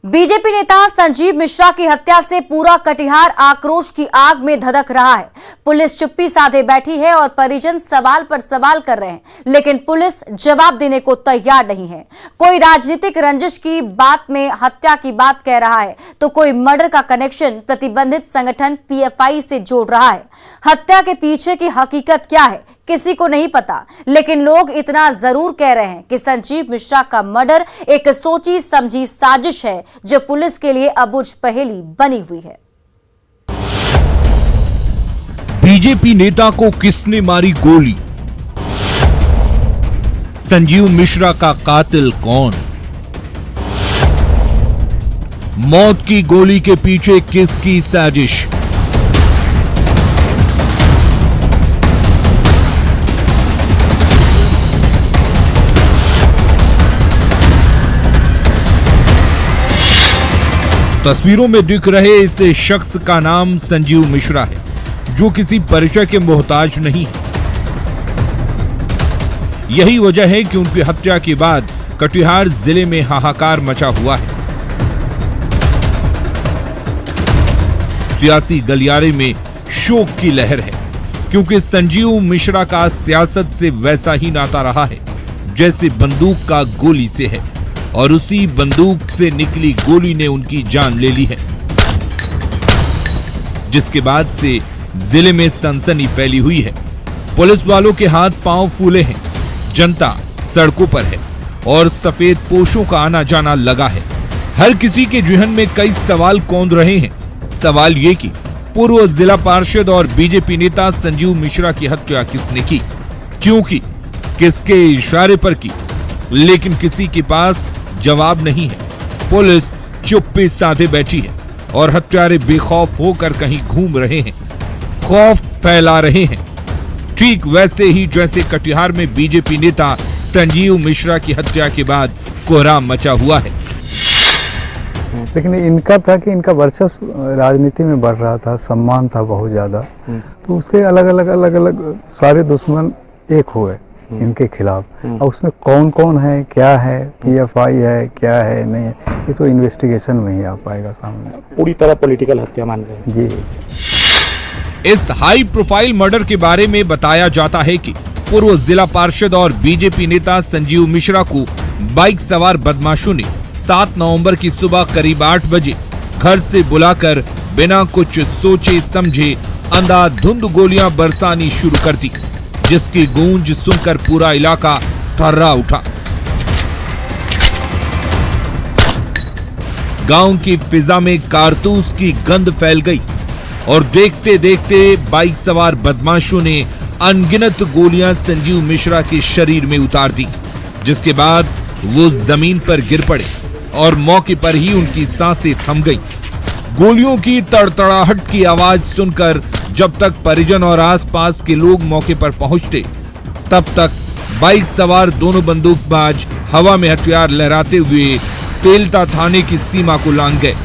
BJP नेता संजीव मिश्रा की हत्या से पूरा कटिहार आक्रोश की आग में धधक रहा है। पुलिस चुप्पी साधे बैठी है और परिजन सवाल पर सवाल कर रहे हैं, लेकिन पुलिस जवाब देने को तैयार नहीं है। कोई राजनीतिक रंजिश की बात में हत्या की बात कह रहा है, तो कोई मर्डर का कनेक्शन प्रतिबंधित संगठन पीएफआई से जोड़ रहा है। हत्या के पीछे की हकीकत क्या है, किसी को नहीं पता, लेकिन लोग इतना जरूर कह रहे हैं कि संजीव मिश्रा का मर्डर एक सोची समझी साजिश है, जो पुलिस के लिए अबुझ पहेली बनी हुई है। बीजेपी नेता को किसने मारी गोली? संजीव मिश्रा का कातिल कौन? मौत की गोली के पीछे किसकी साजिश? तस्वीरों में दिख रहे इस शख्स का नाम संजीव मिश्रा है, जो किसी परिचय के मोहताज नहीं है। यही वजह है कि उनकी हत्या के बाद कटिहार जिले में हाहाकार मचा हुआ है। सियासी गलियारे में शोक की लहर है, क्योंकि संजीव मिश्रा का सियासत से वैसा ही नाता रहा है जैसे बंदूक का गोली से है, और उसी बंदूक से निकली गोली ने उनकी जान ले ली है, जिसके बाद से जिले में सनसनी फैली हुई है। पुलिस वालों के हाथ पांव फूले हैं, जनता सड़कों पर है और सफेद पोशों का आना जाना लगा है। हर किसी के जहन में कई सवाल कौंध रहे हैं। सवाल ये कि पूर्व जिला पार्षद और बीजेपी नेता संजीव मिश्रा की हत्या किसने की, क्यों की, किसके इशारे पर की, लेकिन किसी के पास जवाब नहीं है। पुलिस चुप्पी साधे बैठी है और हत्यारे बेखौफ होकर कहीं घूम रहे हैं, खौफ फैला रहे हैं, ठीक वैसे ही जैसे कटिहार में बीजेपी नेता संजीव मिश्रा की हत्या के बाद कोहराम मचा हुआ है। लेकिन इनका था कि इनका वर्चस्व राजनीति में बढ़ रहा था, सम्मान था बहुत ज्यादा, तो उसके अलग अलग सारे दुश्मन एक हुए इनके खिलाफ। और उसमें कौन कौन है, क्या है, पीएफआई है, क्या है, नहीं है, ये तो इन्वेस्टिगेशन में ही आ पाएगा सामने। पूरी तरह पॉलिटिकल हत्या मान रहे हैं जी। इस हाई प्रोफाइल मर्डर के बारे में बताया जाता है कि पूर्व जिला पार्षद और बीजेपी नेता संजीव मिश्रा को बाइक सवार बदमाशों ने 7 नवंबर की सुबह करीब 8 बजे घर से बुलाकर बिना कुछ सोचे समझे अंधाधुंध गोलियां बरसानी शुरू कर दी, जिसकी गूंज सुनकर पूरा इलाका थर्रा उठा। गांव की फिजा में कारतूस की गंध फैल गई और देखते देखते बाइक सवार बदमाशों ने अनगिनत गोलियां संजीव मिश्रा के शरीर में उतार दी, जिसके बाद वो जमीन पर गिर पड़े और मौके पर ही उनकी सांसें थम गई। गोलियों की तड़तड़ाहट की आवाज सुनकर जब तक परिजन और आसपास के लोग मौके पर पहुंचते, तब तक बाइक सवार दोनों बंदूकबाज हवा में हथियार लहराते हुए तेलता थाने की सीमा को लांघ गए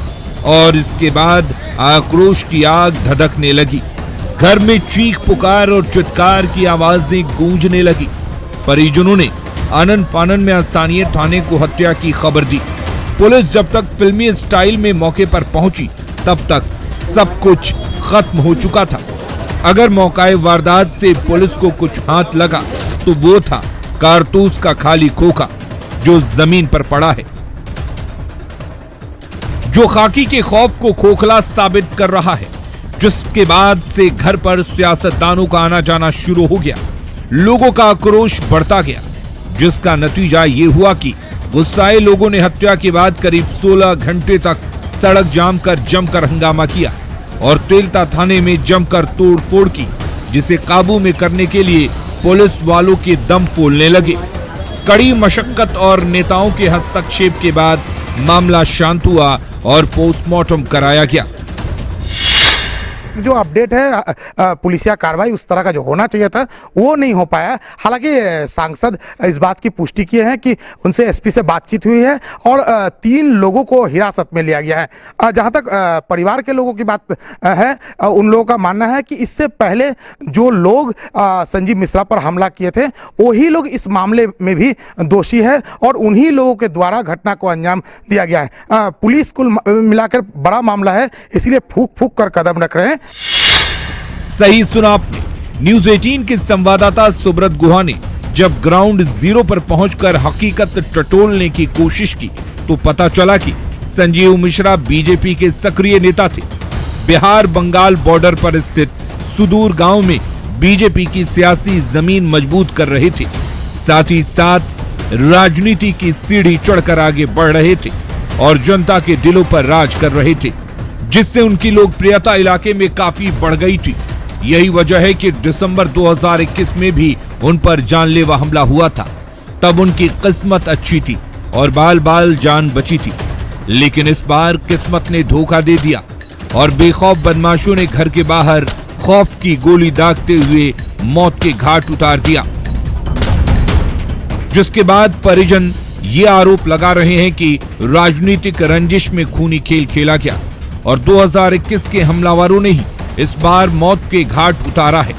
और इसके बाद आक्रोश की आग धधकने लगी। घर में चीख पुकार और चित्कार की आवाजें गूंजने लगी। परिजनों ने आनन फानन में स्थानीय थाने को हत्या की खबर दी। पुलिस जब तक फिल्मी स्टाइल में मौके पर पहुंची, तब तक सब कुछ खत्म हो चुका था। अगर मौकाए वारदात से पुलिस को कुछ हाथ लगा, तो वो था कारतूस का खाली खोखा जो जमीन पर पड़ा है, जो खाकी के खौफ को खोखला साबित कर रहा है, जिसके बाद से घर पर सियासतदानों का आना जाना शुरू हो गया। लोगों का आक्रोश बढ़ता गया, जिसका नतीजा ये हुआ कि गुस्साए लोगों ने हत्या के बाद करीब 16 घंटे तक सड़क जाम कर जमकर हंगामा किया और तेलता थाने में जमकर तोड़फोड़ की, जिसे काबू में करने के लिए पुलिस वालों के दम फूलने लगे। कड़ी मशक्कत और नेताओं के हस्तक्षेप के बाद मामला शांत हुआ और पोस्टमार्टम कराया गया। वक्त जो अपडेट है पुलिसिया कार्रवाई उस तरह का जो होना चाहिए था वो नहीं हो पाया। हालांकि सांसद इस बात की पुष्टि किए हैं कि उनसे एसपी से बातचीत हुई है और 3 लोगों को हिरासत में लिया गया है। जहां तक परिवार के लोगों की बात है, उन लोगों का मानना है कि इससे पहले जो लोग संजीव मिश्रा पर हमला किए थे वही लोग इस मामले में भी दोषी है और उन्हीं लोगों के द्वारा घटना को अंजाम दिया गया है। पुलिस कुल मिलाकर बड़ा मामला है, इसलिए फूक फूक कर कदम रख रहे हैं। सही सुना आपने। न्यूज 18 के संवाददाता सुब्रत गुहा ने जब ग्राउंड जीरो पर पहुंचकर हकीकत टटोलने की कोशिश की तो पता चला कि संजीव मिश्रा बीजेपी के सक्रिय नेता थे। बिहार बंगाल बॉर्डर पर स्थित सुदूर गांव में बीजेपी की सियासी जमीन मजबूत कर रहे थे, साथ ही साथ राजनीति की सीढ़ी चढ़कर आगे बढ़ रहे थे और जनता के दिलों पर राज कर रहे थे, जिससे उनकी लोकप्रियता इलाके में काफी बढ़ गई थी। यही वजह है कि दिसंबर 2021 में भी उन पर जानलेवा हमला हुआ था। तब उनकी किस्मत अच्छी थी और बाल बाल जान बची थी, लेकिन इस बार किस्मत ने धोखा दे दिया और बेखौफ बदमाशों ने घर के बाहर खौफ की गोली दागते हुए मौत के घाट उतार दिया। जिसके बाद परिजन ये आरोप लगा रहे हैं कि राजनीतिक रंजिश में खूनी खेल खेला गया और 2021 के हमलावरों ने ही इस बार मौत के घाट उतारा है।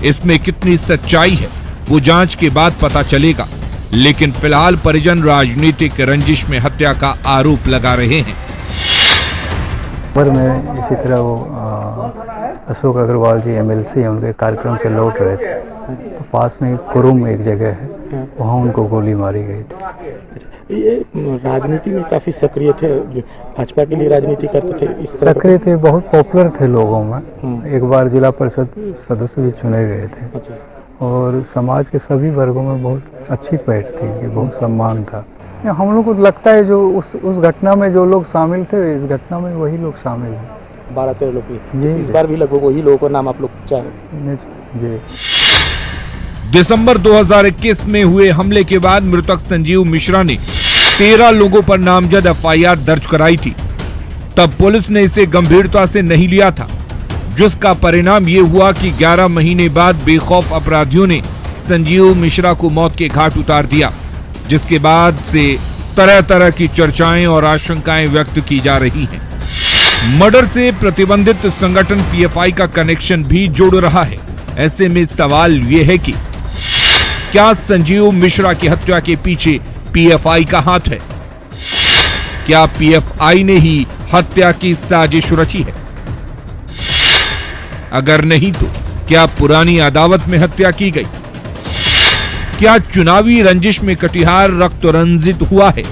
इसमें कितनी सच्चाई है वो जांच के बाद पता चलेगा, लेकिन फिलहाल परिजन राजनीतिक रंजिश में हत्या का आरोप लगा रहे हैं। पर में इसी तरह वो अशोक अग्रवाल जी एमएलसी हैं, उनके कार्यक्रम से लौट रहे थे तो पास में कुरुम एक जगह है, वहाँ उनको गोली मारी गई थी। ये राजनीति में काफी सक्रिय थे, भाजपा के लिए राजनीति करते थे। इस सक्रिय थे, बहुत पॉपुलर थे लोगों में। एक बार जिला परिषद सदस्य भी चुने गए थे और समाज के सभी वर्गों में बहुत अच्छी पैठ थी, कि बहुत सम्मान था। हम लोग को लगता है जो उस घटना में जो लोग शामिल थे, इस घटना में वही लोग शामिल हैं। 12-13 लोग। इस बार भी लगभग वही लोगों का नाम आप लोग चाहे जी। दिसंबर 2021 में हुए हमले के बाद मृतक संजीव मिश्रा ने 13 लोगों पर नामजद एफआईआर दर्ज कराई थी। तब पुलिस ने इसे गंभीरता से नहीं लिया था, जिसका परिणाम ये हुआ कि 11 महीने बाद बेखौफ अपराधियों ने संजीव मिश्रा को मौत के घाट उतार दिया, जिसके बाद से तरह तरह की चर्चाएं और आशंकाएं व्यक्त की जा रही हैं। मर्डर से प्रतिबंधित संगठन पीएफआई का कनेक्शन भी जोड़ रहा है। ऐसे में सवाल ये है कि क्या संजीव मिश्रा की हत्या के पीछे पीएफआई का हाथ है? क्या पीएफआई ने ही हत्या की साजिश रची है? अगर नहीं तो क्या पुरानी अदावत में हत्या की गई? क्या चुनावी रंजिश में कटिहार रक्त रंजित हुआ है?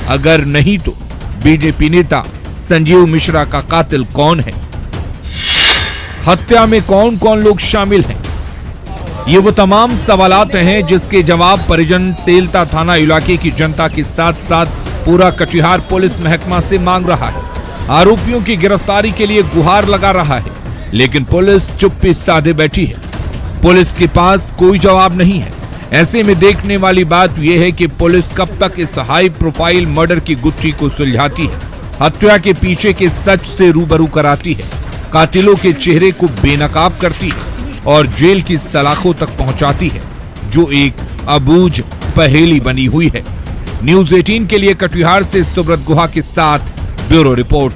अगर नहीं तो बीजेपी नेता संजीव मिश्रा का कातिल कौन है? हत्या में कौन कौन लोग शामिल हैं? ये वो तमाम सवालात हैं जिसके जवाब परिजन तेलता थाना इलाके की जनता के साथ साथ पूरा कटिहार पुलिस महकमा से मांग रहा है। आरोपियों की गिरफ्तारी के लिए गुहार लगा रहा है, लेकिन पुलिस चुप्पी साधे बैठी है। पुलिस के पास कोई जवाब नहीं है। ऐसे में देखने वाली बात यह है कि पुलिस कब तक इस हाई प्रोफाइल मर्डर की गुत्थी को सुलझाती है, हत्या के पीछे के सच से रूबरू कराती है, कातिलों के चेहरे को बेनकाब करती है और जेल की सलाखों तक पहुंचाती है, जो एक अबूझ पहेली बनी हुई है। न्यूज 18 के लिए कटिहार से सुब्रत गुहा के साथ ब्यूरो रिपोर्ट।